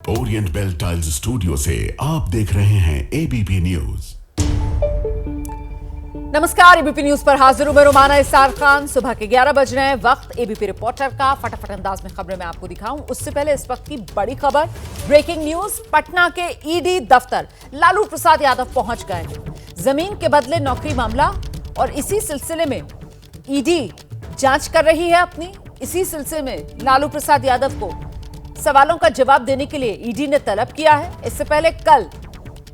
Orient bell tiles studio से आप देख रहे हैं एबीपी न्यूज। नमस्कार, एबीपी न्यूज पर हाजिर हूं मैं रुमाना इसार खान। सुबह के 11 बज रहे हैं। वक्त एबीपी रिपोर्टर का फटाफट अंदाज में खबरें मैं आपको दिखाऊं। उससे पहले इस वक्त की बड़ी खबर, ब्रेकिंग न्यूज। पटना के ईडी दफ्तर लालू प्रसाद यादव पहुंच गए। जमीन के बदले नौकरी मामला और इसी सिलसिले में ईडी जांच कर रही है अपनी। इसी सिलसिले में लालू प्रसाद यादव को सवालों का जवाब देने के लिए ईडी ने तलब किया है। इससे पहले कल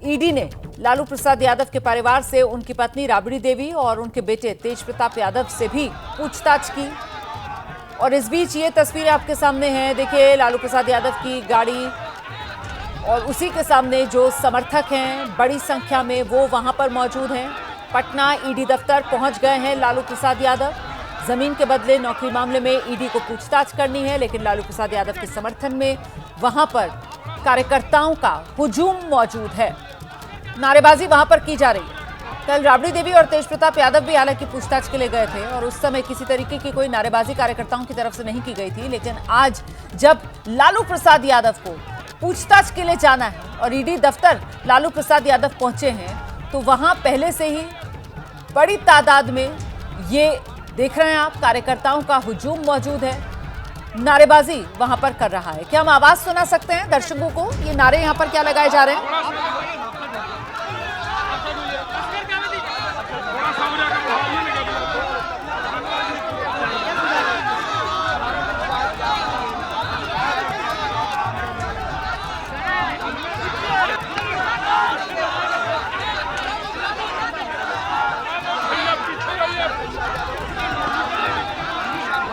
ईडी ने लालू प्रसाद यादव के परिवार से उनकी पत्नी राबड़ी देवी और उनके बेटे तेज प्रताप यादव से भी पूछताछ की। और इस बीच ये तस्वीरें आपके सामने हैं। देखिए, लालू प्रसाद यादव की गाड़ी और उसी के सामने जो समर्थक हैं बड़ी संख्या में, वो वहां पर मौजूद हैं। पटना ईडी दफ्तर पहुंच गए हैं लालू प्रसाद यादव। जमीन के बदले नौकरी मामले में ईडी को पूछताछ करनी है, लेकिन लालू प्रसाद यादव के समर्थन में वहां पर कार्यकर्ताओं का हुजूम मौजूद है। नारेबाजी वहां पर की जा रही है। कल राबड़ी देवी और तेज प्रताप यादव भी हालांकि पूछताछ के लिए गए थे और उस समय किसी तरीके की कोई नारेबाजी कार्यकर्ताओं की तरफ से नहीं की गई थी। लेकिन आज जब लालू प्रसाद यादव को पूछताछ के लिए जाना है और ईडी दफ्तर लालू प्रसाद यादव पहुंचे हैं, तो वहां पहले से ही बड़ी तादाद में, ये देख रहे हैं आप, कार्यकर्ताओं का हुजूम मौजूद है। नारेबाजी वहां पर कर रहा है। क्या हम आवाज सुना सकते हैं दर्शकों को? ये नारे यहां पर क्या लगाए जा रहे हैं?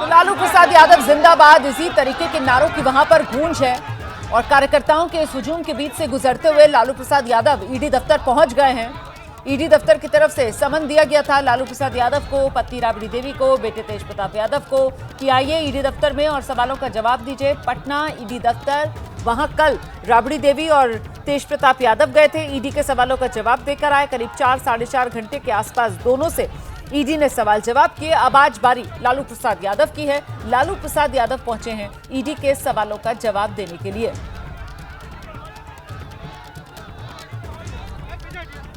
लालू प्रसाद यादव जिंदाबाद, इसी तरीके के नारों की वहां पर गूंज है। और कार्यकर्ताओं के इस हुजूम के बीच से गुजरते हुए लालू प्रसाद यादव ईडी दफ्तर पहुंच गए हैं। ईडी दफ्तर की तरफ से समन दिया गया था लालू प्रसाद यादव को, पत्नी राबड़ी देवी को, बेटे तेज प्रताप यादव को कि आइए ईडी दफ्तर में और सवालों का जवाब दीजिए। पटना ईडी दफ्तर, वहां कल राबड़ी देवी और तेज प्रताप यादव गए थे, ईडी के सवालों का जवाब देकर आए। करीब 4-4.5 घंटे के आसपास दोनों से ईडी ने सवाल जवाब किए। अब आज बारी लालू प्रसाद यादव की है। लालू प्रसाद यादव पहुंचे हैं ईडी के सवालों का जवाब देने के लिए।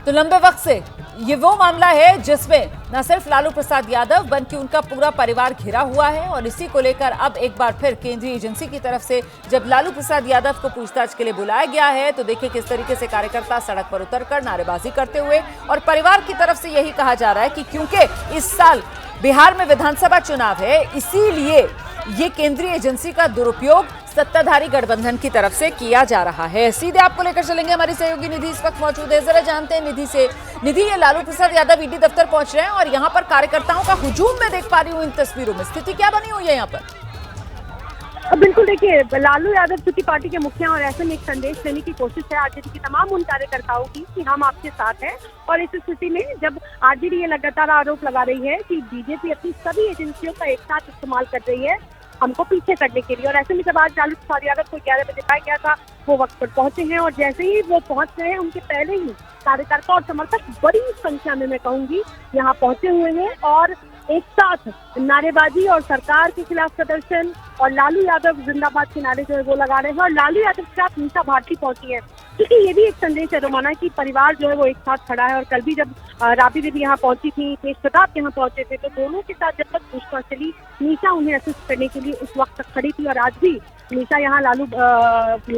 तो लंबे वक्त से ये वो मामला है जिसमें न सिर्फ लालू प्रसाद यादव बल्कि उनका पूरा परिवार घिरा हुआ है। और इसी को लेकर अब एक बार फिर केंद्रीय एजेंसी की तरफ से जब लालू प्रसाद यादव को पूछताछ के लिए बुलाया गया है, तो देखिए किस तरीके से कार्यकर्ता सड़क पर उतरकर नारेबाजी करते हुए, और परिवार की तरफ से यही कहा जा रहा है कि क्योंकि इस साल बिहार में विधानसभा चुनाव है, इसीलिए ये केंद्रीय एजेंसी का दुरुपयोग सत्ताधारी गठबंधन की तरफ से किया जा रहा है। सीधे आपको लेकर चलेंगे, हमारी सहयोगी निधि इस वक्त मौजूद है। जरा जानते हैं निधि से। निधि, ये लालू प्रसाद यादव ईडी दफ्तर पहुंच रहे हैं और यहाँ पर कार्यकर्ताओं का हुजूम मैं देख पा रही हूँ इन तस्वीरों में। स्थिति क्या बनी हुई है यहाँ पर? बिल्कुल, देखिए, लालू यादव चूंकि पार्टी के मुखिया और ऐसे में एक संदेश देने की कोशिश है आरजेडी की तमाम उन कार्यकर्ताओं की कि हम आपके साथ हैं। और इस स्थिति में जब आरजेडी ये लगातार आरोप लगा रही है कि बीजेपी अपनी सभी एजेंसियों का एक साथ इस्तेमाल कर रही है हमको पीछे करने के लिए, और ऐसे में जब आज लालू प्रसाद यादव को 11 बजे पाया गया था, वो वक्त पर पहुंचे हैं। और जैसे ही वो पहुंच गए हैं, उनके पहले ही कार्यकर्ता और समर्थक बड़ी संख्या में, मैं कहूंगी, यहाँ पहुंचे हुए हैं और एक साथ नारेबाजी और सरकार के खिलाफ प्रदर्शन और लालू यादव जिंदाबाद के नारे जो है वो लगा रहे हैं। और लालू यादव के साथ मीसा भारती पहुंची है, क्योंकि ये भी एक संदेश है रोमाना की परिवार जो है वो एक साथ खड़ा है। और कल भी जब राबड़ी देवी यहाँ पहुंची थी, तेज प्रताप यहाँ पहुंचे थे, तो दोनों के साथ जब तक पूछताछ चली, मीसा उन्हें असिस्ट करने के लिए उस वक्त तक खड़ी थी। और आज भी मीसा यहाँ लालू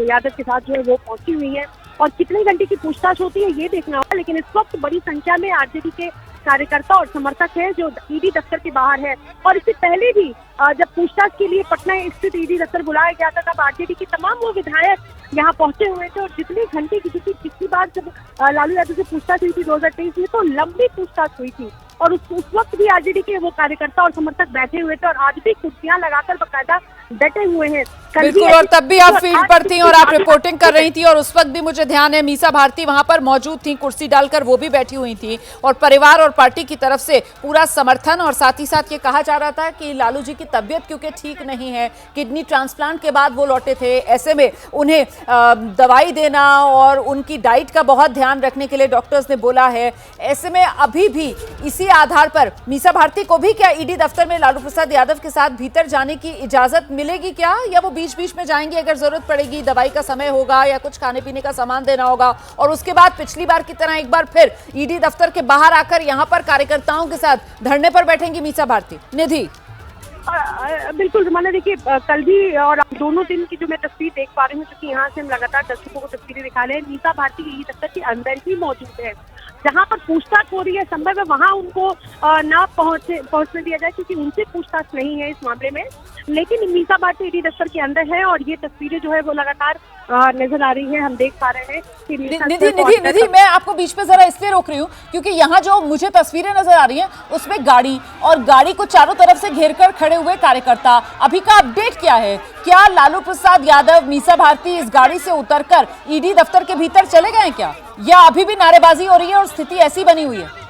यादव के साथ जो है वो पहुंची हुई है। और कितने घंटे की पूछताछ होती है ये देखना होगा, लेकिन इस वक्त बड़ी संख्या में आरजेडी के कार्यकर्ता और समर्थक है जो ईडी दफ्तर के बाहर है। और इससे पहले भी जब पूछताछ के लिए पटना स्थित ईडी दफ्तर बुलाया गया था, तब आरजेडी के तमाम वो विधायक यहाँ पहुंचे हुए थे। और जितने घंटे की, क्योंकि पिछली बार जब लालू यादव से पूछताछ हुई थी 2023 में, तो लंबी पूछताछ हुई थी और उस वक्त भी आरजेडी के वो कार्यकर्ता और समर्थक बैठे हुए थे और आज भी कुर्सियां लगाकर बकायदा डटे हुए हैं। बिल्कुल, और तब भी आप फील्ड पर थी और आप रिपोर्टिंग कर रही थी, और उस वक्त भी मुझे ध्यान है मीसा भारती वहां पर मौजूद थी, कुर्सी डालकर वो भी बैठी हुई थी। और परिवार और पार्टी की तरफ से पूरा समर्थन, और साथ ही साथ ये कहा जा रहा था कि लालू जी की तबीयत क्योंकि ठीक नहीं है, किडनी ट्रांसप्लांट के बाद वो लौटे थे, ऐसे में उन्हें दवाई देना और उनकी डाइट का बहुत ध्यान रखने के लिए डॉक्टर्स ने बोला है। ऐसे में अभी भी इसी आधार पर मीसा भारती को भी क्या ईडी दफ्तर में लालू प्रसाद यादव के साथ भीतर जाने की इजाजत मिलेगी क्या, या वो बीच बीच में जाएंगे अगर जरूरत पड़ेगी, दवाई का समय होगा या कुछ खाने पीने का सामान देना होगा, और उसके बाद पिछली बार की तरह एक बार फिर ईडी दफ्तर के बाहर आकर यहां पर कार्यकर्ताओं के साथ धरने पर बैठेंगी मीसा भारती? निधि, बिल्कुल रुमाना, देखिए कल भी और दोनों दिन की जो मैं तस्वीर देख पा रही हूँ, क्योंकि यहाँ से हम लगातार दर्शकों को तस्वीरें दिखा रहे हैं, मीसा भारती ईडी दफ्तर के अंदर ही मौजूद है। जहाँ पर पूछताछ हो रही है, संभव है वहाँ उनको ना पहुँचने दिया जाए, क्योंकि उनसे पूछताछ नहीं है इस मामले में। लेकिन मीसा भारती ईडी दफ्तर के अंदर है और ये तस्वीरें जो है वो लगातार नजर आ रही है, हम देख पा रहे हैं कि निधि, मैं आपको बीच में जरा इसलिए रोक रही हूँ क्योंकि यहाँ जो मुझे तस्वीरें नजर आ रही हैं उसमें गाड़ी को चारों तरफ से घेर कर खड़े हुए कार्यकर्ता। अभी का अपडेट क्या है? क्या लालू प्रसाद यादव, मीसा भारती इस गाड़ी से उतरकर ईडी दफ्तर के भीतर चले गए क्या, या अभी भी नारेबाजी हो रही है और स्थिति ऐसी बनी हुई है?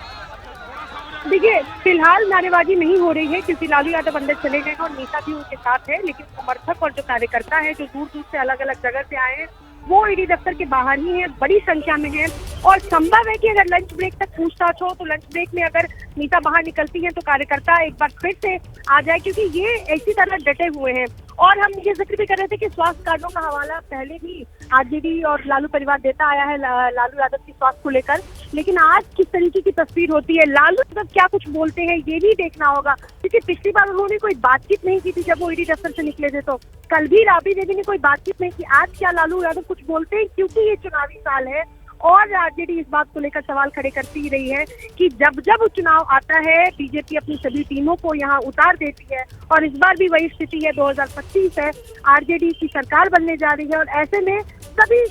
देखिए, फिलहाल नारेबाजी नहीं हो रही है क्योंकि लालू यादव अंदर चले गए और मीसा भी उनके साथ है, लेकिन समर्थक और जो कार्यकर्ता है जो दूर दूर से अलग अलग जगह से आए हैं वो ईडी दफ्तर के बाहर ही है, बड़ी संख्या में है। और संभव है कि अगर लंच ब्रेक तक पूछताछ हो तो लंच ब्रेक में अगर मीसा बाहर निकलती है तो कार्यकर्ता एक बार फिर से आ जाए, क्योंकि ये इसी तरह डटे हुए हैं। और हम ये जिक्र भी कर रहे थे कि स्वास्थ्य कार्डों का हवाला पहले भी आरजेडी और लालू परिवार देता आया है लालू यादव की स्वास्थ्य को लेकर, लेकिन आज किस तरीके की तस्वीर होती है, लालू यादव क्या कुछ बोलते हैं ये भी देखना होगा, क्योंकि पिछली बार उन्होंने कोई बातचीत नहीं की थी जब वो ईडी दफ्तर से निकले थे, तो कल भी राबड़ी देवी ने कोई बातचीत नहीं की। आज क्या लालू यादव कुछ बोलते हैं, क्योंकि ये चुनावी साल है और आरजेडी इस बात को लेकर सवाल खड़े करती ही रही है कि जब जब चुनाव आता है बीजेपी अपनी सभी टीमों को यहाँ उतार देती है, और इस बार भी वही स्थिति है। 2025 है, आरजेडी की सरकार बनने जा रही है और ऐसे में सभी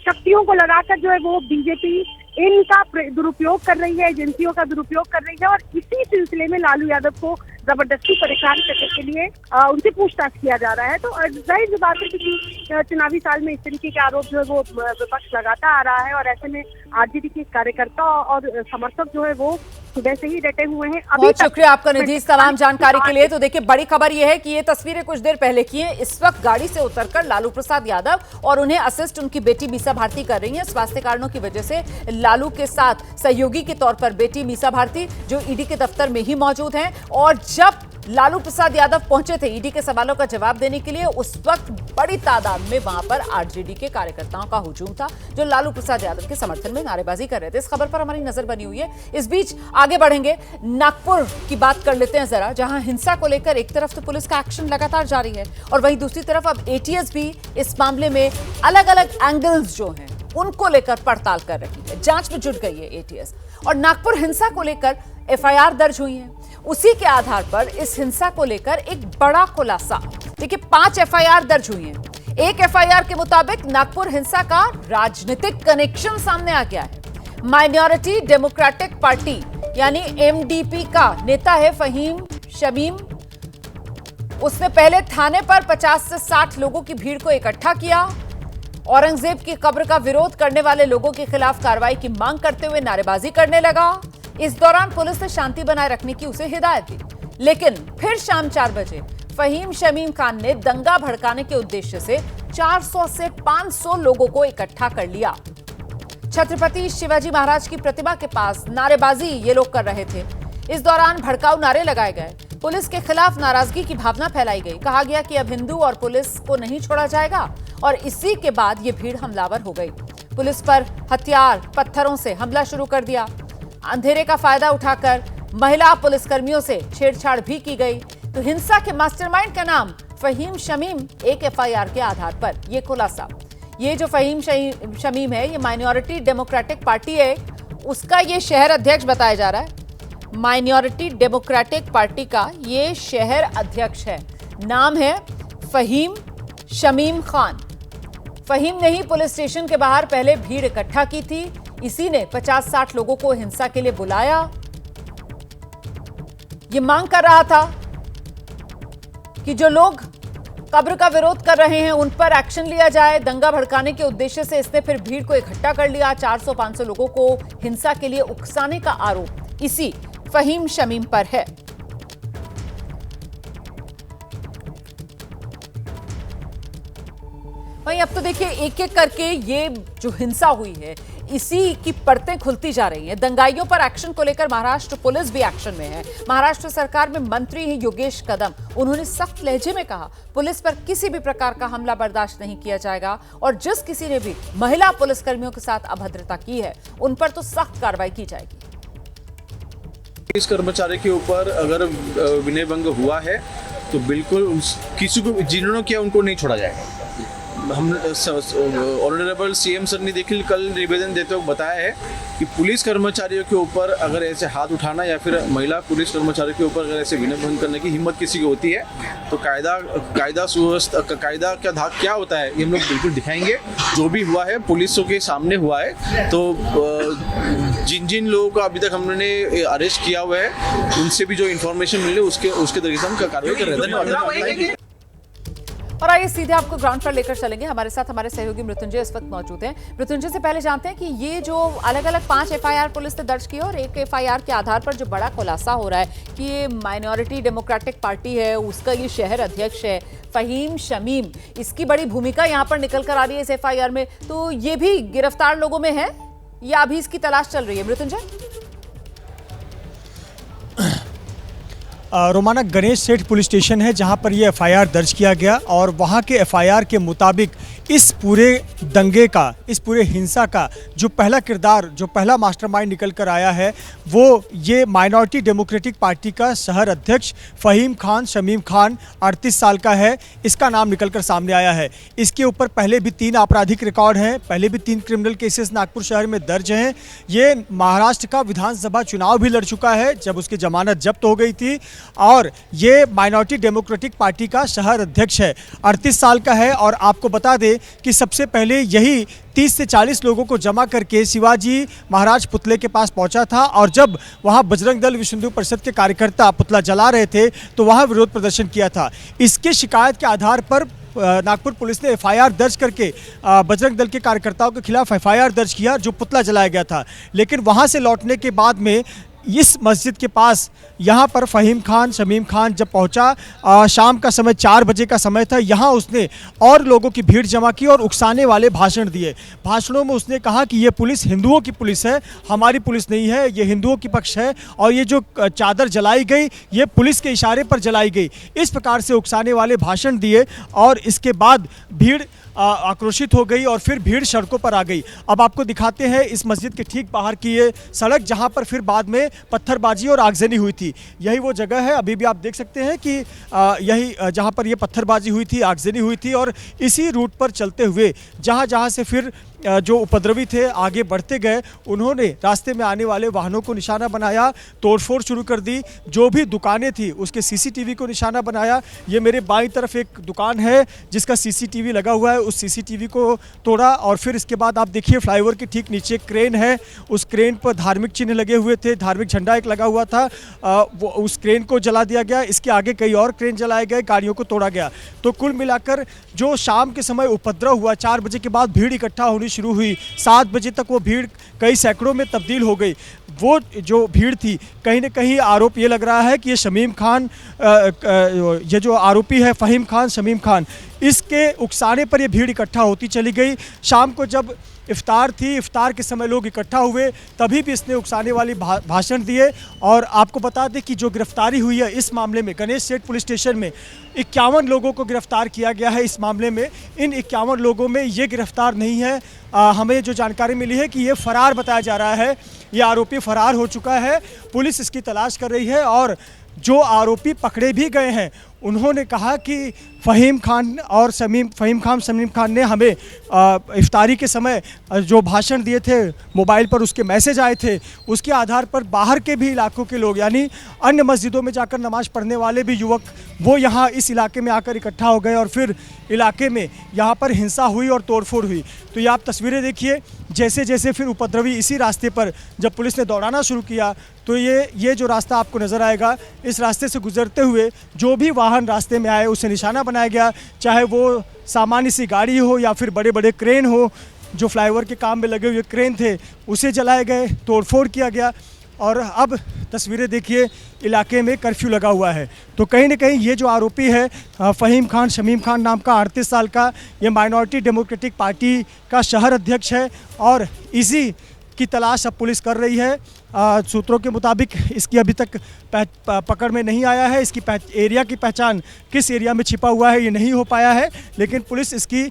शक्तियों को लगाकर जो है वो बीजेपी इनका दुरुपयोग कर रही है, एजेंसियों का दुरुपयोग कर रही है, और इसी सिलसिले में लालू यादव को जबरदस्ती परेशान करने के लिए उनसे पूछताछ किया जा रहा है। तो जाहिर सी बात है कि चुनावी साल में इस तरीके के आरोप जो है वो विपक्ष लगाता आ रहा है, और ऐसे में आरजेडी के कार्यकर्ता और समर्थक जो है वो सुबह से ही डटे हुए हैं। बहुत शुक्रिया आपका निधि इस तमाम जानकारी के लिए। तो देखिए, बड़ी खबर यह है कि ये तस्वीरें कुछ देर पहले की हैं। इस वक्त गाड़ी से उतरकर लालू प्रसाद यादव और उन्हें असिस्ट उनकी बेटी मीसा भारती कर रही हैं। स्वास्थ्य कारणों की वजह से लालू के साथ सहयोगी के तौर पर बेटी मीसा भारती जो ईडी के दफ्तर में ही मौजूद हैं, और जब लालू प्रसाद यादव पहुंचे थे ईडी के सवालों का जवाब देने के लिए, उस वक्त बड़ी तादाद में वहां पर आरजेडी के कार्यकर्ताओं का हुजूम था जो लालू प्रसाद यादव के समर्थन में नारेबाजी कर रहे थे। इस खबर पर हमारी नजर बनी हुई है। इस बीच आगे बढ़ेंगे, नागपुर की बात कर लेते हैं जरा, जहां हिंसा को लेकर एक तरफ तो पुलिस का एक्शन लगातार जारी है और वहीं दूसरी तरफ अब एटीएस भी इस मामले में अलग अलग एंगल्स जो हैं उनको लेकर पड़ताल कर रही है, जांच में जुट गई है एटीएस। और नागपुर हिंसा को लेकर एफआईआर दर्ज हुई है। उसी के आधार पर इस हिंसा को लेकर एक बड़ा खुलासा, देखिए 5 एफआईआर दर्ज हुई हैं। एक एफआईआर के मुताबिक नागपुर हिंसा का राजनीतिक कनेक्शन सामने आ गया है। माइनॉरिटी डेमोक्रेटिक पार्टी यानी एमडीपी का नेता है फहीम शमीम। उसने पहले थाने पर 50 से 60 लोगों की भीड़ को इकट्ठा किया। औरंगजेब की कब्र का विरोध करने वाले लोगों के खिलाफ कार्रवाई की मांग करते हुए नारेबाजी करने लगा। इस दौरान पुलिस ने शांति बनाए रखने की उसे हिदायत दी, लेकिन फिर शाम 4 बजे फहीम शमीम खान ने दंगा भड़काने के उद्देश्य से 400 से 500 लोगों को इकट्ठा कर लिया। छत्रपति शिवाजी महाराज की प्रतिमा के पास नारेबाजी ये लोग कर रहे थे। इस दौरान भड़काऊ नारे लगाए गए। पुलिस के खिलाफ नाराजगी की भावना फैलाई गई। कहा गया कि अब हिंदू और पुलिस को नहीं छोड़ा जाएगा, और इसी के बाद ये भीड़ हमलावर हो गई। पुलिस पर हथियार, पत्थरों से हमला शुरू कर दिया। अंधेरे का फायदा उठाकर महिला पुलिसकर्मियों से छेड़छाड़ भी की गई। तो हिंसा के मास्टरमाइंड का नाम फहीम शमीम, एक एफआईआर के आधार पर यह खुलासा। ये जो फहीम शमीम है, ये माइनॉरिटी डेमोक्रेटिक पार्टी है, उसका ये शहर अध्यक्ष बताया जा रहा है। माइनॉरिटी डेमोक्रेटिक पार्टी का ये शहर अध्यक्ष है। नाम है फहीम शमीम खान। फहीम ने ही पुलिस स्टेशन के बाहर पहले भीड़ इकट्ठा की थी। इसी ने 50-60 लोगों को हिंसा के लिए बुलाया। ये मांग कर रहा था कि जो लोग कब्र का विरोध कर रहे हैं उन पर एक्शन लिया जाए। दंगा भड़काने के उद्देश्य से इसने फिर भीड़ को इकट्ठा कर लिया। 400-500 लोगों को हिंसा के लिए उकसाने का आरोप इसी फहीम शमीम पर है। वहीं अब तो देखिए एक एक करके ये जो हिंसा हुई है इसी की परतें खुलती जा रही हैं। दंगाइयों पर एक्शन को लेकर महाराष्ट्र पुलिस भी एक्शन में है। महाराष्ट्र सरकार में मंत्री हैं योगेश कदम, उन्होंने सख्त लहजे में कहा पुलिस पर किसी भी प्रकार का हमला बर्दाश्त नहीं किया जाएगा और जिस किसी ने भी महिला पुलिसकर्मियों के साथ अभद्रता की है उन पर तो सख्त कार्रवाई की जाएगी। पुलिस कर्मचारी के ऊपर अगर विनय भंग हुआ है तो बिल्कुल किसी को जिन्होंने किया उनको नहीं छोड़ा जाएगा। हम ऑनरेबल सीएम सर ने देखिए कल निवेदन देते हुए बताया है कि पुलिस कर्मचारियों के ऊपर अगर ऐसे हाथ उठाना या फिर महिला पुलिस कर्मचारियों के ऊपर अगर ऐसे विनय भंग करने की हिम्मत किसी की होती है तो कायदा का धाक क्या होता है ये हम लोग बिल्कुल दिखाएंगे। जो भी हुआ है पुलिसों के सामने हुआ है, तो जिन जिन लोगों को अभी तक हमने अरेस्ट किया हुआ है उनसे भी जो इन्फॉर्मेशन मिले उसके तरीके से हम कार्रवाई कर रहे हैं। और आइए सीधे आपको ग्राउंड पर लेकर चलेंगे। हमारे साथ हमारे सहयोगी मृत्युंजय इस वक्त मौजूद हैं। मृत्युंजय से पहले जानते हैं कि ये जो अलग अलग 5 एफआईआर पुलिस ने दर्ज की और एक एफआईआर के आधार पर जो बड़ा खुलासा हो रहा है कि ये माइनॉरिटी डेमोक्रेटिक पार्टी है, उसका ये शहर अध्यक्ष है फहीम शमीम, इसकी बड़ी भूमिका यहाँ पर निकल कर आ रही है इस एफआईआर में। तो ये भी गिरफ्तार लोगों में है या अभी इसकी तलाश चल रही है? मृत्युंजय। रोमाना गणेश सेठ पुलिस स्टेशन है जहां पर ये एफआईआर दर्ज किया गया और वहां के एफआईआर के मुताबिक इस पूरे दंगे का, इस पूरे हिंसा का जो पहला किरदार, जो पहला मास्टरमाइंड निकल कर आया है वो ये माइनॉरिटी डेमोक्रेटिक पार्टी का शहर अध्यक्ष फहीम खान शमीम खान 38 साल का है। इसका नाम निकल कर सामने आया है। इसके ऊपर पहले भी 3 आपराधिक रिकॉर्ड हैं, पहले भी 3 क्रिमिनल केसेस नागपुर शहर में दर्ज हैं। ये महाराष्ट्र का विधानसभा चुनाव भी लड़ चुका है जब उसकी जमानत जब्त हो गई थी और ये माइनॉरिटी डेमोक्रेटिक पार्टी का शहर अध्यक्ष है, 38 साल का है। और आपको बता दें कि सबसे पहले यही 30 से 40 लोगों को जमा करके शिवाजी महाराज पुतले के पास पहुंचा था और जब वहां बजरंग दल विश्व हिंदू परिषद के कार्यकर्ता पुतला जला रहे थे तो वहां विरोध प्रदर्शन किया था। इसके शिकायत के आधार पर नागपुर पुलिस ने एफआईआर दर्ज करके बजरंग दल के कार्यकर्ताओं के खिलाफ एफआईआर दर्ज किया जो पुतला जलाया गया था। लेकिन वहां से लौटने के बाद में इस मस्जिद के पास यहाँ पर फहीम खान शमीम खान जब पहुँचा, शाम का समय 4 बजे का समय था, यहाँ उसने और लोगों की भीड़ जमा की और उकसाने वाले भाषण दिए। भाषणों में उसने कहा कि ये पुलिस हिंदुओं की पुलिस है, हमारी पुलिस नहीं है, ये हिंदुओं की पक्ष है और ये जो चादर जलाई गई ये पुलिस के इशारे पर जलाई गई। इस प्रकार से उकसाने वाले भाषण दिए और इसके बाद भीड़ आक्रोशित हो गई और फिर भीड़ सड़कों पर आ गई। अब आपको दिखाते हैं इस मस्जिद के ठीक बाहर की ये सड़क जहां पर फिर बाद में पत्थरबाजी और आगजनी हुई थी। यही वो जगह है, अभी भी आप देख सकते हैं कि यही जहां पर ये पत्थरबाजी हुई थी, आगजनी हुई थी और इसी रूट पर चलते हुए जहां जहां से फिर जो उपद्रवी थे आगे बढ़ते गए, उन्होंने रास्ते में आने वाले वाहनों को निशाना बनाया, तोड़फोड़ शुरू कर दी। जो भी दुकानें थी उसके सीसीटीवी को निशाना बनाया। ये मेरे बाईं तरफ एक दुकान है जिसका सीसीटीवी लगा हुआ है, उस सीसीटीवी को तोड़ा और फिर इसके बाद आप देखिए फ्लाईओवर के ठीक नीचे क्रेन है, उस क्रेन पर धार्मिक चिन्ह लगे हुए थे, धार्मिक झंडा एक लगा हुआ था, वो उस क्रेन को जला दिया गया। इसके आगे कई और क्रेन जलाए गए, गाड़ियों को तोड़ा गया। तो कुल मिलाकर जो शाम के समय उपद्रव हुआ, 4 बजे के बाद भीड़ इकट्ठा होनी शुरू हुई, 7 बजे तक वो भीड़ कई सैकड़ों में तब्दील हो गई। वो जो भीड़ थी कहीं ना कहीं आरोप ये लग रहा है कि ये शमीम खान, ये जो आरोपी है फहीम खान शमीम खान, इसके उकसाने पर ये भीड़ इकट्ठा होती चली गई। शाम को जब इफ्तार थी, इफ्तार के समय लोग इकट्ठा हुए, तभी भी इसने उकसाने वाली भाषण दिए। और आपको बता दें कि जो गिरफ्तारी हुई है इस मामले में गणेश सेठ पुलिस स्टेशन में 51 लोगों को गिरफ्तार किया गया है। इस मामले में इन 51 लोगों में ये गिरफ्तार नहीं है। हमें जो जानकारी मिली है कि ये फरार बताया जा रहा है, ये आरोपी फरार हो चुका है, पुलिस इसकी तलाश कर रही है। और जो आरोपी पकड़े भी गए हैं उन्होंने कहा कि फहीम खान और फहीम खान शमीम खान ने हमें इफ्तारी के समय जो भाषण दिए थे, मोबाइल पर उसके मैसेज आए थे, उसके आधार पर बाहर के भी इलाकों के लोग यानी अन्य मस्जिदों में जाकर नमाज़ पढ़ने वाले भी युवक वो यहाँ इस इलाके में आकर इकट्ठा हो गए और फिर इलाके में यहाँ पर हिंसा हुई और तोड़फोड़ हुई। तो ये आप तस्वीरें देखिए, जैसे जैसे फिर उपद्रवी इसी रास्ते पर जब पुलिस ने दौड़ाना शुरू किया तो ये जो रास्ता आपको नज़र आएगा, इस रास्ते से गुजरते हुए जो भी वाहन रास्ते में आए उसे निशाना बनाया गया, चाहे वो सामान्य सी गाड़ी हो या फिर बड़े बड़े क्रेन हो। जो फ्लाईओवर के काम में लगे हुए क्रेन थे उसे जलाए गए, तोड़फोड़ किया गया। और अब तस्वीरें देखिए, इलाके में कर्फ्यू लगा हुआ है। तो कहीं ना कहीं ये जो आरोपी है फ़हीम खान, शमीम खान नाम का 38 साल का, ये माइनॉरिटी डेमोक्रेटिक पार्टी का शहर अध्यक्ष है और इसी की तलाश अब पुलिस कर रही है। सूत्रों के मुताबिक इसकी अभी तक पकड़ में नहीं आया है। इसकी एरिया की पहचान, किस एरिया में छिपा हुआ है, ये नहीं हो पाया है, लेकिन पुलिस इसकी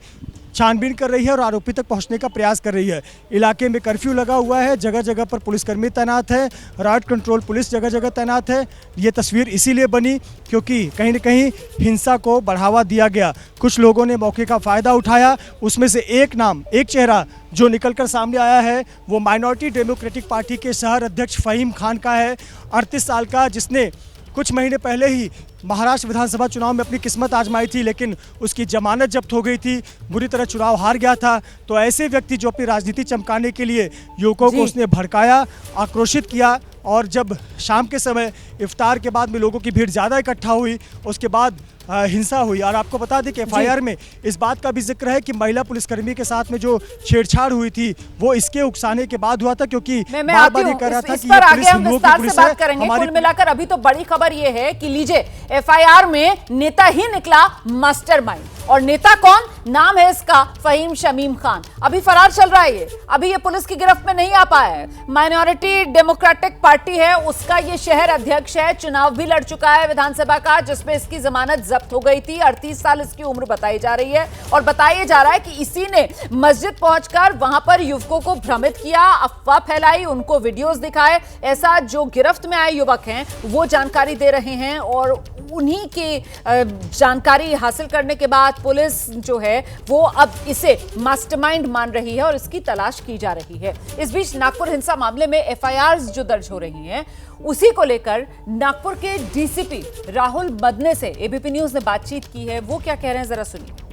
छानबीन कर रही है और आरोपी तक पहुंचने का प्रयास कर रही है। इलाके में कर्फ्यू लगा हुआ है, जगह जगह पर पुलिसकर्मी तैनात है, राइट कंट्रोल पुलिस जगह जगह तैनात है। ये तस्वीर इसीलिए बनी क्योंकि कहीं न कहीं हिंसा को बढ़ावा दिया गया। कुछ लोगों ने मौके का फ़ायदा उठाया। उसमें से एक नाम, एक चेहरा जो निकलकर सामने आया है वो माइनॉरिटी डेमोक्रेटिक पार्टी के शहर अध्यक्ष फ़हीम खान का है, 38 साल का, जिसने कुछ महीने पहले ही महाराष्ट्र विधानसभा चुनाव में अपनी किस्मत आजमाई थी, लेकिन उसकी जमानत जब्त हो गई थी, बुरी तरह चुनाव हार गया था। तो ऐसे व्यक्ति जो अपनी राजनीति चमकाने के लिए युवकों को उसने भड़काया, आक्रोशित किया, और जब शाम के समय इफ्तार के बाद में लोगों की भीड़ ज़्यादा इकट्ठा हुई, उसके बाद हिंसा हुई। और आपको बता दें कि एफआईआर में इस बात का भी जिक्र है कि महिला पुलिसकर्मी के साथ में जो छेड़छाड़ हुई थी वो इसके उकसाने के बाद हुआ था, क्योंकि बार-बार ये कह रहा था कि ये पुलिस हिंदुओं की पुलिस है। कुल मिलाकर अभी तो बड़ी खबर ये है कि लीजिए, एफआईआर में नेता ही निकला मास्टरमाइंड, और नेता कौन? नाम है इसका फ़हीम शमीम खान। अभी फरार चल रहा है ये, अभी ये पुलिस की गिरफ्त में नहीं आ पाया है। माइनॉरिटी डेमोक्रेटिक पार्टी है, उसका ये शहर अध्यक्ष है, चुनाव भी लड़ चुका है विधानसभा का, जिसमें इसकी जमानत जब्त हो गई थी। 38 साल इसकी उम्र बताई जा रही है और बताया जा रहा है कि इसी ने मस्जिद पहुंचकर वहां पर युवकों को भ्रमित किया, अफवाह फैलाई, उनको वीडियोस दिखाए। ऐसा जो गिरफ्त में आए युवक हैं वो जानकारी दे रहे हैं, और उन्हीं की जानकारी हासिल करने के बाद पुलिस जो है वो अब इसे मास्टरमाइंड मान रही है और इसकी तलाश की जा रही है। इस बीच नागपुर हिंसा मामले में एफआईआर जो दर्ज हो रही हैं, उसी को लेकर नागपुर के डीसीपी राहुल मदने से एबीपी न्यूज ने बातचीत की है। वो क्या कह रहे हैं, जरा सुनिए।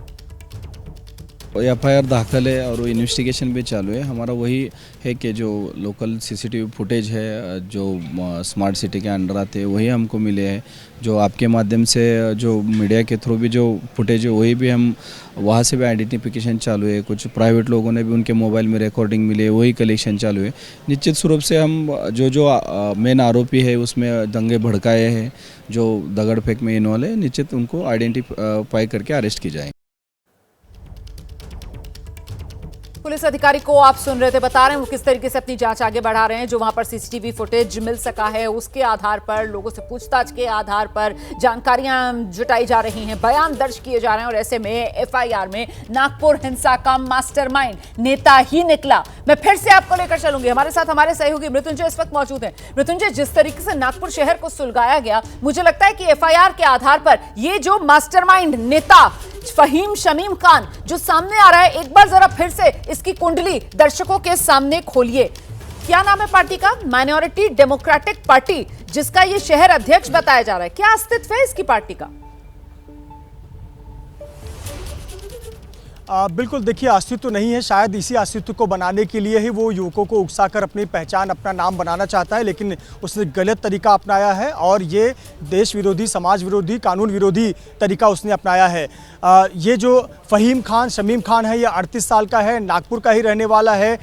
एफआईआर दाखिल है और वो इन्वेस्टिगेशन भी चालू है। हमारा वही है कि जो लोकल सीसीटीवी फुटेज है जो स्मार्ट सिटी के अंडर आते हैं वही हमको मिले हैं। जो आपके माध्यम से जो मीडिया के थ्रू भी जो फुटेज है वही भी हम वहाँ से भी आइडेंटिफिकेशन चालू है। कुछ प्राइवेट लोगों ने भी उनके मोबाइल में रिकॉर्डिंग मिली है, वही कलेक्शन चालू है। निश्चित स्वरूप से हम जो मेन आरोपी है उसमें दंगे भड़काए हैं, जो दगड़ फेंक में इन्वॉल्व है, निश्चित उनको आइडेंटिफाई करके अरेस्ट की जाए। पुलिस अधिकारी को आप सुन रहे थे, बता रहे हैं वो किस तरीके से अपनी जांच आगे बढ़ा रहे हैं। जो वहां पर सीसीटीवी फुटेज मिल सका है उसके आधार पर, लोगों से पूछताछ के आधार पर जानकारियां जुटाई जा रही हैं, बयान दर्ज किए जा रहे हैं, और ऐसे में एफआईआर में नागपुर हिंसा का मास्टरमाइंड नेता ही निकला। मैं फिर से आपको लेकर चलूंगी, हमारे साथ हमारे सहयोगी मृत्युंजय इस वक्त मौजूद हैं। मृत्युंजय, जिस तरीके से नागपुर शहर को सुलगाया गया, मुझे लगता है कि एफआईआर के आधार पर ये जो मास्टरमाइंड नेता फ़हीम शमीम खान जो सामने आ रहा है, एक बार जरा फिर से इसकी कुंडली दर्शकों के सामने खोलिए। क्या नाम है पार्टी का? माइनॉरिटी डेमोक्रेटिक पार्टी, जिसका ये शहर अध्यक्ष बताया जा रहा है। क्या अस्तित्व है इसकी पार्टी का? बिल्कुल, देखिए, अस्तित्व नहीं है। शायद इसी अस्तित्व को बनाने के लिए ही वो युवकों को उकसाकर अपनी पहचान, अपना नाम बनाना चाहता है, लेकिन उसने गलत तरीका अपनाया है और ये देश विरोधी, समाज विरोधी, कानून विरोधी तरीका उसने अपनाया है। ये जो फ़हीम खान, शमीम खान है, ये 38 साल का है, नागपुर का ही रहने वाला है,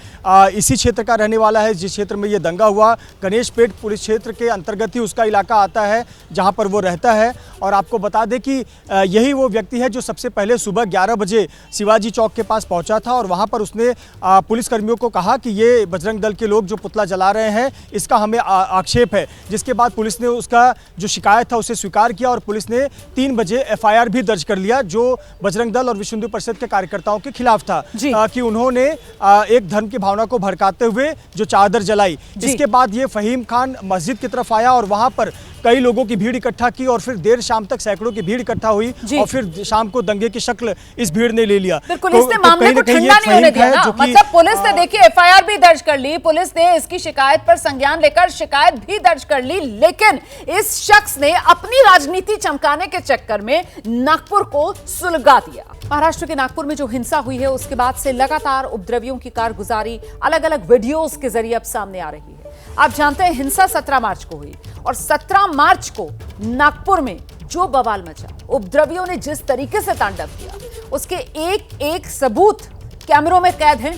इसी क्षेत्र का रहने वाला है जिस क्षेत्र में ये दंगा हुआ। गणेश पेट पुलिस क्षेत्र के अंतर्गत ही उसका इलाका आता है जहाँ पर वो रहता है। और आपको बता दें कि यही वो व्यक्ति है जो सबसे पहले सुबह 11 बजे शिवाजी चौक के पास पहुंचा था और वहां पर उसने पुलिसकर्मियों को कहा कि ये बजरंग दल के लोग जो पुतला जला रहे हैं, इसका हमें आक्षेप है। जिसके बाद पुलिस ने उसका जो शिकायत था उसे स्वीकार किया और पुलिस ने 3 बजे एफआईआर भी दर्ज कर लिया, जो बजरंग दल और विश्व हिंदू परिषद के कार्यकर्ताओं के खिलाफ था, कि उन्होंने एक धर्म की भावना को भड़काते हुए जो चादर जलाई। इसके बाद ये फ़हीम खान मस्जिद की तरफ आया और वहां पर कई लोगों की भीड़ इकट्ठा की और फिर देर शाम तक सैकड़ों की भीड़ इकट्ठा हुई और फिर शाम को दंगे की शक्ल इस भीड़ ने ले लिया। बिल्कुल, इसने मामले को ठंडा नहीं होने दिया ना। मतलब पुलिस ने देखिए एफआईआर भी दर्ज कर ली, पुलिस ने इसकी शिकायत पर संज्ञान लेकर शिकायत भी दर्ज कर ली, लेकिन इस शख्स ने अपनी राजनीति चमकाने के चक्कर में नागपुर को सुलगा दिया। महाराष्ट्र के नागपुर में जो हिंसा हुई है उसके बाद से लगातार उपद्रवियों की कारगुजारी अलग अलग वीडियोस के जरिए अब सामने आ रही है। आप जानते हैं हिंसा 17 मार्च को हुई और 17 मार्च को नागपुर में जो बवाल मचा, उपद्रवियों ने जिस तरीके से तांडव किया, उसके एक एक सबूत कैमरों में कैद हैं।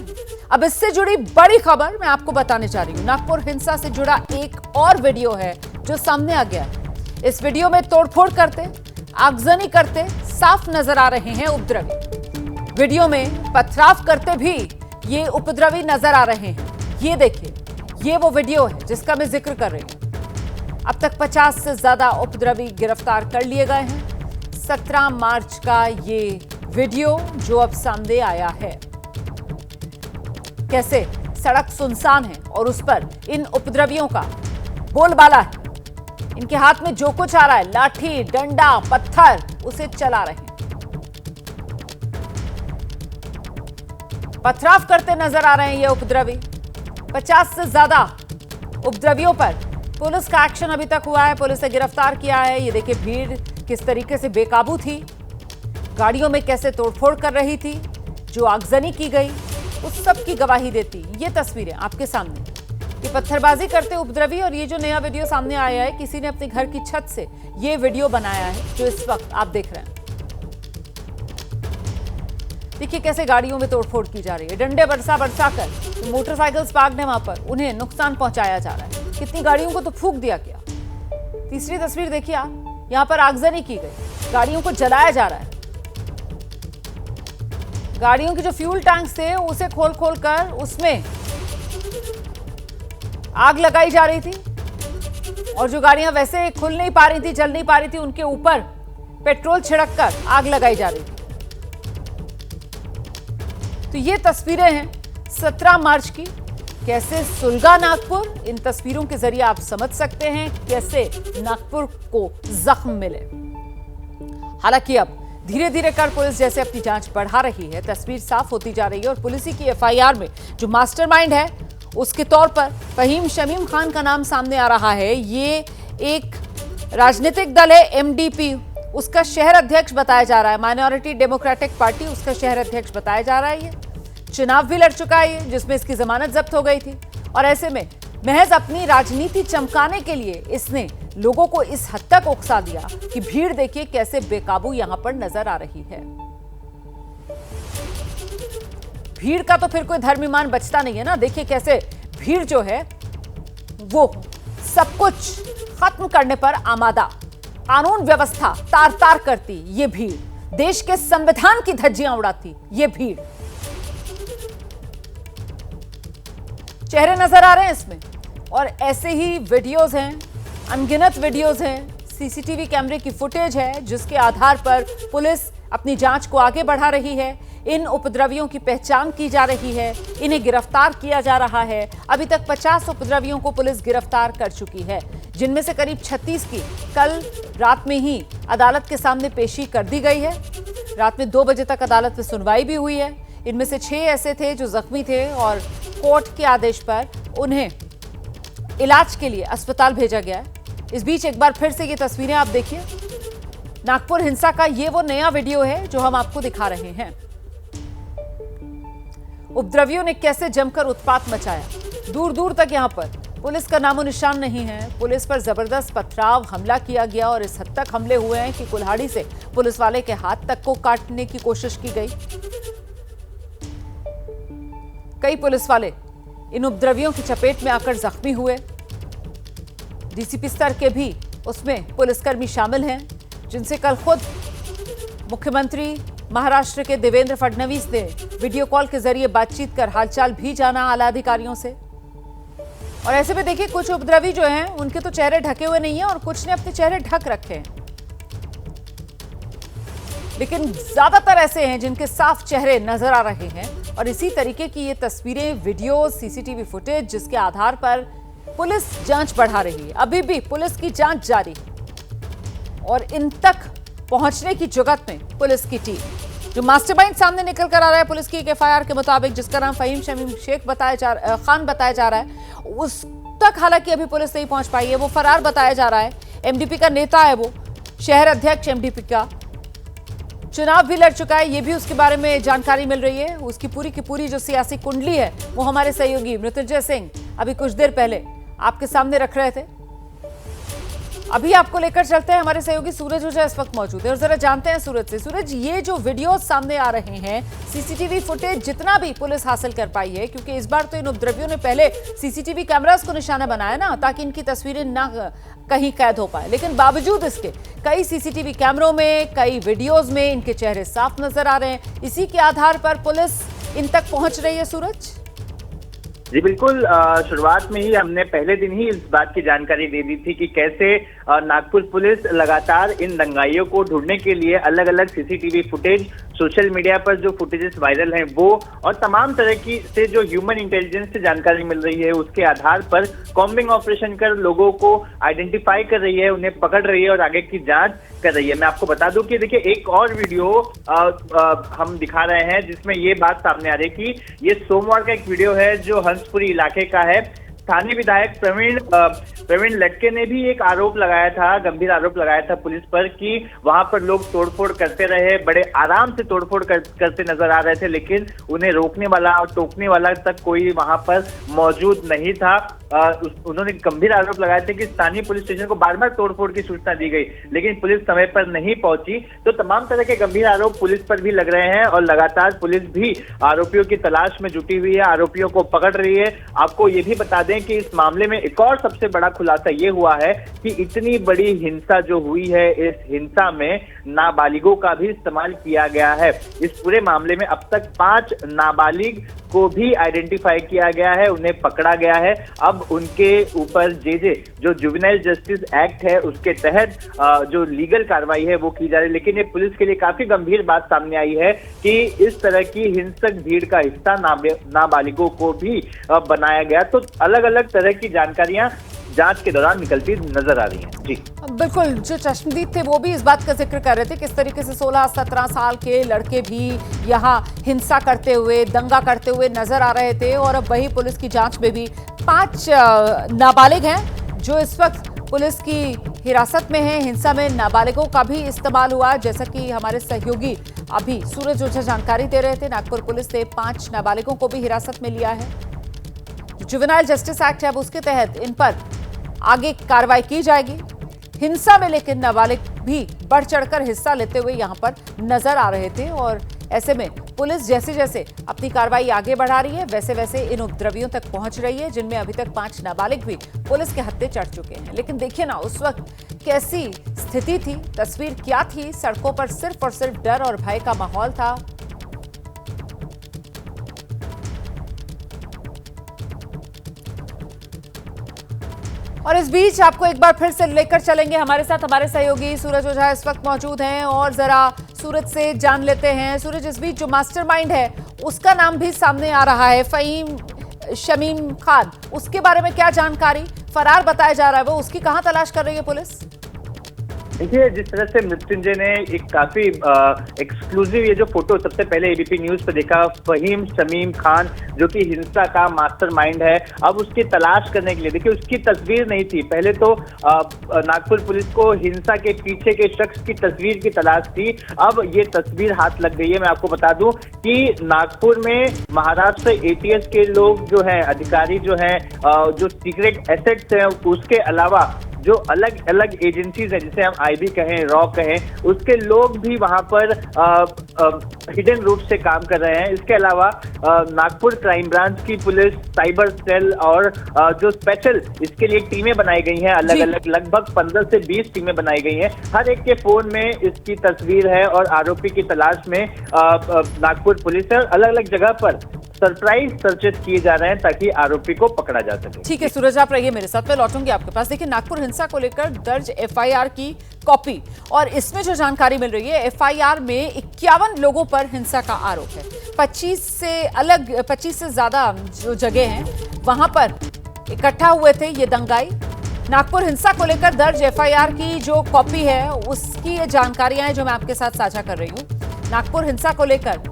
अब इससे जुड़ी बड़ी खबर मैं आपको बताने जा रही हूं। नागपुर हिंसा से जुड़ा एक और वीडियो है जो सामने आ गया है। इस वीडियो में तोड़फोड़ करते, आगजनी करते साफ नजर आ रहे हैं उपद्रवी। वीडियो में पथराव करते भी ये उपद्रवी नजर आ रहे हैं। ये देखिए, ये वो वीडियो है जिसका मैं जिक्र कर रही हूं। अब तक 50 से ज्यादा उपद्रवी गिरफ्तार कर लिए गए हैं। 17 मार्च का ये वीडियो जो अब सामने आया है, कैसे सड़क सुनसान है और उस पर इन उपद्रवियों का बोलबाला है। इनके हाथ में जो कुछ आ रहा है, लाठी, डंडा, पत्थर, उसे चला रहे हैं। पथराव करते नजर आ रहे हैं ये उपद्रवी। 50 से ज्यादा उपद्रवियों पर पुलिस का एक्शन अभी तक हुआ है। पुलिस ने गिरफ्तार किया है। ये देखिए भीड़ किस तरीके से बेकाबू थी, गाड़ियों में कैसे तोड़फोड़ कर रही थी, जो आगजनी की गई उस सब की गवाही देती ये तस्वीरें आपके सामने। ये पत्थरबाजी करते उपद्रवी और ये जो नया वीडियो सामने आया है, किसी ने अपने घर की छत से ये वीडियो बनाया है जो इस वक्त आप देख रहे हैं। देखिए कैसे गाड़ियों में तोड़फोड़ की जा रही है। डंडे बरसा कर मोटरसाइकिल्स पार्क है वहां पर, उन्हें नुकसान पहुंचाया जा रहा है। कितनी गाड़ियों को तो फूंक दिया गया। तीसरी तस्वीर देखिए आप, यहां पर आगजनी की गई, गाड़ियों को जलाया जा रहा है। गाड़ियों के जो फ्यूल टैंक्स थे उसे खोल कर उसमें आग लगाई जा रही थी और जो गाड़ियां वैसे खुल नहीं पा रही थी, जल नहीं पा रही थी, उनके ऊपर पेट्रोल छिड़क कर आग लगाई जा रही थी। तो ये तस्वीरें हैं 17 मार्च की। कैसे सुलगा नागपुर, इन तस्वीरों के जरिए आप समझ सकते हैं कैसे नागपुर को जख्म मिले। हालांकि अब धीरे धीरे कर पुलिस जैसे अपनी जांच बढ़ा रही है, तस्वीर साफ होती जा रही है और पुलिस की एफआईआर में जो मास्टरमाइंड है उसके तौर पर फहीम शमीम खान का नाम सामने आ रहा है। ये एक राजनीतिक दल है एमडीपी, उसका शहर अध्यक्ष बताया जा रहा है। माइनॉरिटी डेमोक्रेटिक पार्टी, उसका शहर अध्यक्ष बताया जा रहा है। ये चुनाव भी लड़ चुका है जिसमें इसकी जमानत जब्त हो गई थी और ऐसे में महज अपनी राजनीति चमकाने के लिए इसने लोगों को इस हद तक उकसा दिया कि भीड़ देखिए कैसे बेकाबू यहां पर नजर आ रही है। भीड़ का तो फिर कोई धर्मिमान बचता नहीं है ना। देखिए कैसे भीड़ जो है वो सब कुछ खत्म करने पर आमादा, कानून व्यवस्था तार तार करती ये भीड़, देश के संविधान की धज्जियां उड़ाती ये भीड़। चेहरे नजर आ रहे हैं इसमें और ऐसे ही वीडियोस हैं, अनगिनत वीडियोस हैं, सीसीटीवी कैमरे की फुटेज है जिसके आधार पर पुलिस अपनी जांच को आगे बढ़ा रही है। इन उपद्रवियों की पहचान की जा रही है, इन्हें गिरफ्तार किया जा रहा है। अभी तक 50 उपद्रवियों को पुलिस गिरफ्तार कर चुकी है, जिनमें से करीब 36 की कल रात में ही अदालत के सामने पेशी कर दी गई है। रात में 2 बजे तक अदालत में सुनवाई भी हुई है। इनमें से 6 ऐसे थे जो जख्मी थे और कोर्ट के आदेश पर उन्हें इलाज के लिए अस्पताल भेजा गया है। इस बीच एक बार फिर से ये तस्वीरें आप देखिए। नागपुर हिंसा का ये वो नया वीडियो है जो हम आपको दिखा रहे हैं। उपद्रवियों ने कैसे जमकर उत्पात मचाया। दूर दूर तक यहां पर पुलिस का नामो निशान नहीं है। पुलिस पर जबरदस्त पथराव, हमला किया गया और इस हद तक हमले हुए हैं कि कुल्हाड़ी से पुलिस वाले के हाथ तक को काटने की कोशिश की गई। कई पुलिस वाले इन उपद्रवियों की चपेट में आकर जख्मी हुए। डीसीपी स्तर के भी उसमें पुलिसकर्मी शामिल हैं, जिनसे कल खुद मुख्यमंत्री महाराष्ट्र के देवेंद्र फडणवीस ने वीडियो कॉल के जरिए बातचीत कर हालचाल भी जाना आला अधिकारियों से। और ऐसे में देखिए कुछ उपद्रवी जो हैं उनके तो चेहरे ढके हुए नहीं है और कुछ ने अपने चेहरे ढक रखे हैं, लेकिन ज्यादातर ऐसे हैं जिनके साफ चेहरे नजर आ रहे हैं। और इसी तरीके की ये तस्वीरें, वीडियो, सीसीटीवी फुटेज जिसके आधार पर पुलिस जांच बढ़ा रही है। अभी भी पुलिस की जांच जारी और इन तक पहुंचने की जुगत में पुलिस की टीम, जो मास्टरमाइंड सामने निकल कर आ रहा है पुलिस की एक एफआईआर के मुताबिक, जिसका नाम फहीम शमीम खान बताया जा रहा है, उस तक हालांकि अभी पुलिस नहीं पहुंच पाई है। वो फरार बताया जा रहा है। एमडीपी का नेता है, वो शहर अध्यक्ष एमडीपी का, चुनाव भी लड़ चुका है, ये भी उसके बारे में जानकारी मिल रही है। उसकी पूरी की पूरी जो सियासी कुंडली है वो हमारे सहयोगी मृत्युंजय सिंह अभी कुछ देर पहले आपके सामने रख रहे थे। अभी आपको लेकर चलते हैं, हमारे सहयोगी सूरज ओझा इस वक्त मौजूद है और जरा जानते हैं सूरज से। सूरज, ये जो वीडियो सामने आ रहे हैं, सीसीटीवी फुटेज जितना भी पुलिस हासिल कर पाई है, क्योंकि इस बार तो इन उपद्रवियों ने पहले सीसीटीवी कैमरास को निशाना बनाया ना, ताकि इनकी तस्वीरें ना कहीं कैद हो पाए, लेकिन बावजूद इसके कई सीसीटीवी कैमरों में, कई वीडियोज में इनके चेहरे साफ नजर आ रहे हैं। इसी के आधार पर पुलिस इन तक पहुंच रही है। सूरज जी बिल्कुल, शुरुआत में ही हमने पहले दिन ही इस बात की जानकारी दे दी थी कि कैसे नागपुर पुलिस लगातार इन दंगाइयों को ढूंढने के लिए अलग अलग सीसीटीवी फुटेज, सोशल मीडिया पर जो फुटेजेस वायरल हैं वो, और तमाम तरह की से जो ह्यूमन इंटेलिजेंस से जानकारी मिल रही है उसके आधार पर कॉम्बिंग ऑपरेशन कर लोगों को आइडेंटिफाई कर रही है, उन्हें पकड़ रही है और आगे की जांच कर रही है। मैं आपको बता दूं कि देखिए, एक और वीडियो हम दिखा रहे हैं जिसमें ये बात सामने आ रही है कि ये सोमवार का एक वीडियो है जो हंसपुरी इलाके का है। स्थानीय विधायक प्रवीण लटके ने भी एक आरोप लगाया था, गंभीर आरोप लगाया था पुलिस पर कि वहां पर लोग तोड़फोड़ करते रहे, बड़े आराम से तोड़फोड़ करते नजर आ रहे थे, लेकिन उन्हें रोकने वाला और टोकने वाला तक कोई वहां पर मौजूद नहीं था। उन्होंने गंभीर आरोप लगाए थे कि स्थानीय पुलिस स्टेशन को बार बार तोड़फोड़ की सूचना दी गई, लेकिन पुलिस समय पर नहीं पहुंची। तो तमाम तरह के गंभीर आरोप पुलिस पर भी लग रहे हैं और लगातार पुलिस भी आरोपियों की तलाश में जुटी हुई है, आरोपियों को पकड़ रही है। आपको ये भी बता दें कि इस मामले में एक और सबसे बड़ा खुलासा ये हुआ है कि इतनी बड़ी हिंसा जो हुई है, इस हिंसा में नाबालिगों का भी इस्तेमाल किया गया है। इस पूरे मामले में अब तक 5 नाबालिग को भी आइडेंटिफाई किया गया है, उन्हें पकड़ा गया है। अब उनके ऊपर जो जुवेनाइल जस्टिस एक्ट है उसके तहत जो लीगल कार्रवाई है वो की जा रही है। लेकिन ये पुलिस के लिए काफी गंभीर बात सामने आई है कि इस तरह की हिंसक भीड़ का हिस्सा नाबालिगों को भी बनाया गया। तो अलग अलग तरह की जानकारियां जांच के दौरान निकलती नजर आ रही हैं। जी बिल्कुल, जो चश्मदीद थे वो भी इस बात का जिक्र कर रहे थे किस तरीके से 16-17 साल के लड़के भी यहाँ हिंसा करते हुए, दंगा करते हुए नजर आ रहे थे। और अब वही पुलिस की जांच में भी 5 नाबालिग हैं जो इस वक्त पुलिस की हिरासत में हैं। हिंसा में नाबालिगों का भी इस्तेमाल हुआ, जैसा कि हमारे सहयोगी अभी सूरज ओझा जानकारी दे रहे थे। नागपुर पुलिस ने 5 नाबालिगों को भी हिरासत में लिया है। जुवेनाइल जस्टिस एक्ट है, अब उसके तहत इन पर आगे कार्रवाई की जाएगी। हिंसा में लेकिन नाबालिग भी बढ़ चढ़कर हिस्सा लेते हुए यहां पर नजर आ रहे थे। और ऐसे में पुलिस जैसे जैसे अपनी कार्रवाई आगे बढ़ा रही है, वैसे वैसे इन उपद्रवियों तक पहुंच रही है, जिनमें अभी तक 5 नाबालिग भी पुलिस के हत्थे चढ़ चुके हैं। लेकिन देखिए ना, उस वक्त कैसी स्थिति थी, तस्वीर क्या थी। सड़कों पर सिर्फ और सिर्फ डर और भय का माहौल था। और इस बीच आपको एक बार फिर से लेकर चलेंगे, हमारे साथ हमारे सहयोगी सूरज ओझा इस वक्त मौजूद हैं और जरा सूरज से जान लेते हैं। सूरज, इस बीच जो मास्टरमाइंड है उसका नाम भी सामने आ रहा है, फहीम शमीम खान, उसके बारे में क्या जानकारी? फरार बताया जा रहा है वो, उसकी कहां तलाश कर रही है पुलिस? देखिए, जिस तरह से मृत्युंजय ने एक काफी एक्सक्लूसिव ये जो फोटो सबसे पहले एबीपी न्यूज पे देखा, फहीम शमीम खान जो कि हिंसा का मास्टरमाइंड है, अब उसकी तलाश करने के लिए, देखिए उसकी तस्वीर नहीं थी। पहले तो नागपुर पुलिस को हिंसा के पीछे के शख्स की तस्वीर की तलाश थी, अब ये तस्वीर हाथ लग गई है। मैं आपको बता दूं कि नागपुर में महाराष्ट्र एटीएस के लोग जो हैं, अधिकारी जो हैं, जो सीक्रेट एसेट्स हैं, उसके अलावा जो अलग अलग एजेंसीज हैं, जिसे हम आईबी कहें, रॉ कहें, उसके लोग भी वहां पर हिडन रूप से काम कर रहे हैं। इसके अलावा नागपुर क्राइम ब्रांच की पुलिस, साइबर सेल और जो स्पेशल इसके लिए टीमें बनाई गई हैं, अलग अलग लगभग 15 से 20 टीमें बनाई गई हैं। हर एक के फोन में इसकी तस्वीर है और आरोपी की तलाश में नागपुर पुलिस है। अलग अलग जगह पर सरप्राइज सर्चेस किए जा रहे हैं ताकि आरोपी को पकड़ा जा सके। ठीक है सूरज, आप रहिए मेरे साथ, मैं लौटूंगी आपके पास। देखिए, नागपुर हिंसा को लेकर दर्ज एफआईआर की कॉपी, और इसमें जो जानकारी मिल रही है, एफआईआर में 51 लोगों पर हिंसा का आरोप है। 25 से ज्यादा जो जगह हैं वहां पर इकट्ठा हुए थे ये दंगाई। नागपुर हिंसा को लेकर दर्ज एफआईआर की जो कॉपी है उसकी ये जानकारियां हैं जो मैं आपके साथ साझा कर रही हूं। नागपुर हिंसा को लेकर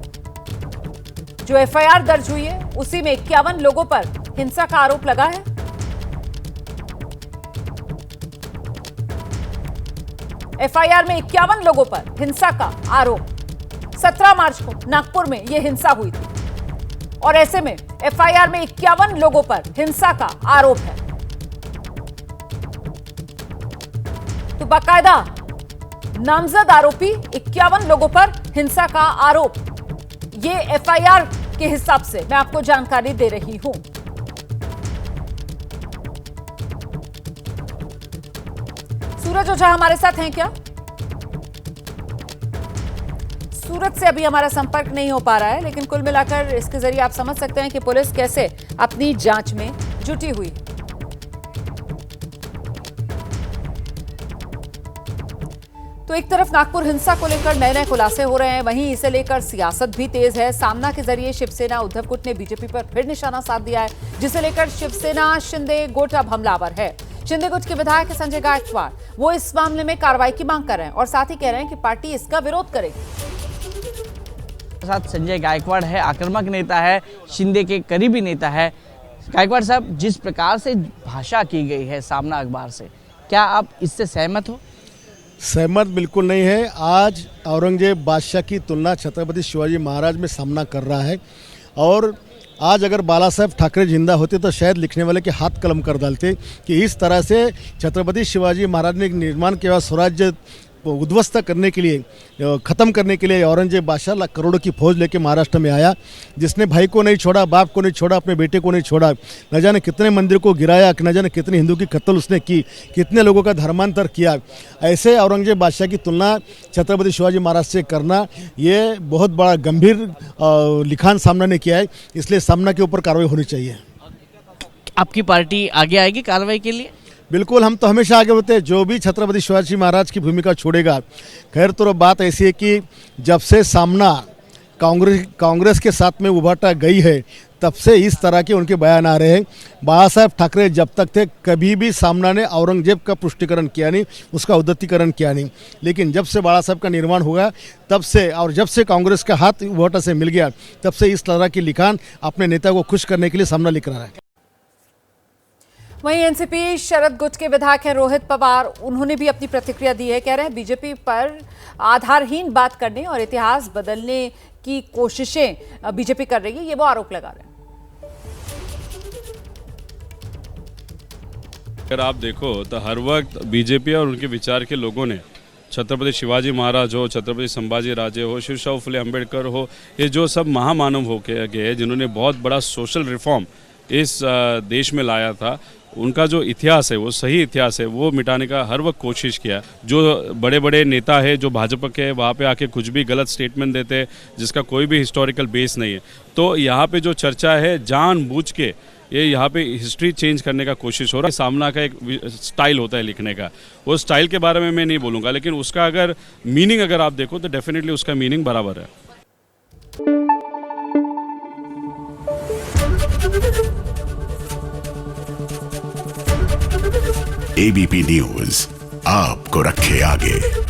जो एफआईआर दर्ज हुई है उसी में 51 लोगों पर हिंसा का आरोप लगा है। एफआईआर में 51 लोगों पर हिंसा का आरोप। 17 मार्च को नागपुर में यह हिंसा हुई थी और ऐसे में एफआईआर में 51 लोगों पर हिंसा का आरोप है। तो बाकायदा नामजद आरोपी 51 लोगों पर हिंसा का आरोप। ये एफआईआर के हिसाब से मैं आपको जानकारी दे रही हूं। सूरज ओझा हमारे साथ हैं क्या? सूरत से अभी हमारा संपर्क नहीं हो पा रहा है, लेकिन कुल मिलाकर इसके जरिए आप समझ सकते हैं कि पुलिस कैसे अपनी जांच में जुटी हुई है। तो एक तरफ नागपुर हिंसा को लेकर नए नए खुलासे हो रहे हैं, वहीं इसे लेकर सियासत भी तेज है। सामना के जरिए शिवसेना उद्धव गुट ने बीजेपी पर फिर निशाना साध दिया है, जिसे लेकर शिवसेना शिंदे गुट अब हमलावर है। शिंदे गुट के विधायक संजय गायकवाड़ वो इस मामले में कार्रवाई की मांग कर रहे हैं और साथ ही कह रहे हैं कि पार्टी इसका विरोध करेगी। साथ संजय गायकवाड़ है, आक्रामक नेता है, शिंदे के करीबी नेता है। गायकवाड़ साहब, जिस प्रकार से भाषा की गई है सामना अखबार से, क्या आप इससे सहमत हो? सहमत बिल्कुल नहीं है। आज औरंगजेब बादशाह की तुलना छत्रपति शिवाजी महाराज में सामना कर रहा है और आज अगर बाला साहेब ठाकरे जिंदा होते तो शायद लिखने वाले के हाथ कलम कर डालते कि इस तरह से छत्रपति शिवाजी महाराज ने एक निर्माण के बाद स्वराज्य उद्ध्वस्त करने के लिए, ख़त्म करने के लिए औरंगजेब बादशाह करोड़ों की फौज लेके महाराष्ट्र में आया, जिसने भाई को नहीं छोड़ा, बाप को नहीं छोड़ा, अपने बेटे को नहीं छोड़ा। न जाने कितने मंदिर को गिराया, न जाने कितने हिंदू की कत्ल उसने की, कितने लोगों का धर्मांतर किया। ऐसे औरंगजेब बादशाह की तुलना छत्रपति शिवाजी महाराज से करना, ये बहुत बड़ा गंभीर लिखान सामना ने किया है। इसलिए सामना के ऊपर कार्रवाई होनी चाहिए। आपकी पार्टी आगे आएगी कार्रवाई के लिए? बिल्कुल, हम तो हमेशा आगे होते हैं। जो भी छत्रपति शिवाजी महाराज की भूमिका छोड़ेगा। खैर, तो बात ऐसी है कि जब से सामना कांग्रेस के साथ में उभरता गई है, तब से इस तरह के उनके बयान आ रहे हैं। बाला साहेब ठाकरे जब तक थे, कभी भी सामना ने औरंगजेब का पुष्टिकरण किया नहीं, उसका उद्धतीकरण किया नहीं। लेकिन जब से बाला साहेब का निर्माण हुआ, तब से और जब से कांग्रेस का हाथ उभरता से मिल गया, तब से इस तरह की लिखान अपने नेता को खुश करने के लिए सामना लिख रहा है। वहीं एनसीपी शरद गुट के विधायक हैं रोहित पवार, उन्होंने भी अपनी प्रतिक्रिया दी है। कह रहे हैं बीजेपी पर आधारहीन बात करने और इतिहास बदलने की कोशिशें बीजेपी कर रही है, ये वो आरोप लगा रहे हैं। अगर आप देखो तो हर वक्त बीजेपी और उनके विचार के लोगों ने छत्रपति शिवाजी महाराज हो, छत्रपति संभाजी राजे हो, शिवशाहू फुले अम्बेडकर हो, ये जो सब महामानव हो के गए जिन्होंने बहुत बड़ा सोशल रिफॉर्म इस देश में लाया था, उनका जो इतिहास है वो सही इतिहास है, वो मिटाने का हर वक्त कोशिश किया। जो बड़े बड़े नेता है जो भाजपा के, वहाँ पे आके कुछ भी गलत स्टेटमेंट देते हैं जिसका कोई भी हिस्टोरिकल बेस नहीं है। तो यहाँ पे जो चर्चा है जानबूझ के ये यहाँ पे हिस्ट्री चेंज करने का कोशिश हो रहा है। सामना का एक स्टाइल होता है लिखने का, वो स्टाइल के बारे में मैं नहीं बोलूँगा, लेकिन उसका अगर मीनिंग अगर आप देखो तो डेफिनेटली उसका मीनिंग बराबर है। एबीपी न्यूज आपको रखे आगे।